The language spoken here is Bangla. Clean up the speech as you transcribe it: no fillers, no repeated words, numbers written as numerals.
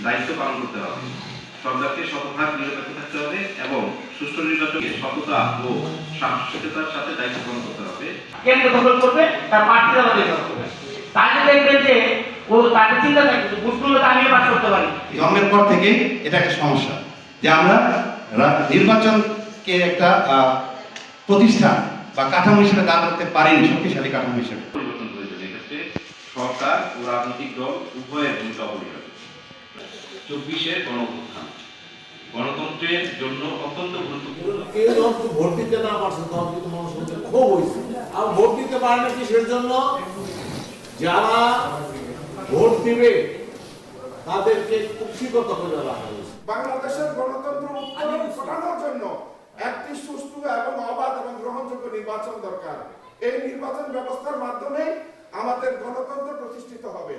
দায়িত্ব পালন করতে হবে। সরকারকে শতভাগ নিরপেক্ষ থাকতে হবে এবং সুষ্ঠু নির্বাচনকে সততা ও সাহসিকতার সাথে দায়িত্ব পালন করতে হবে। কেন্দ্র দখল করবে, তার প্রার্থী দেওয়া করবে, তাহলে দেখবেন যে ও তাকে চিন্তা থাকে ভোটগুলো আমি পাস করতে পারি। জন্মের পর থেকে এটা একটা সমস্যা যে আমরা নির্বাচনকে একটা প্রতিষ্ঠান বা কাঠামো হিসেবে দাঁড় করতে পারিনি, শক্তিশালী কাঠামো হিসেবে। পরিবর্তন হয়েছে, এক্ষেত্রে সরকার ও রাজনৈতিক দল উভয়ের ভূমিকা অপরিহার্য। 24-এর গণঅভ্যুত্থান গণতন্ত্রের জন্য অত্যন্ত গুরুত্বপূর্ণ। কেউ যখন ভোট দিতে না পারছে তখন কিন্তু মানুষের মধ্যে ক্ষোভ হয়েছে। আর ভোট দিতে পারে না কিসের জন্য? যারা ভোট দিবে তাদেরকে কুক্ষিগত করে রাখা হয়েছে। বাংলাদেশের গণতন্ত্র উত্তরণ ঘটানোর জন্য একটি সুষ্ঠু এবং অবাধ এবং গ্রহণযোগ্য নির্বাচন দরকার। এই নির্বাচন ব্যবস্থার মাধ্যমে আমাদের গণতন্ত্র প্রতিষ্ঠিত হবে।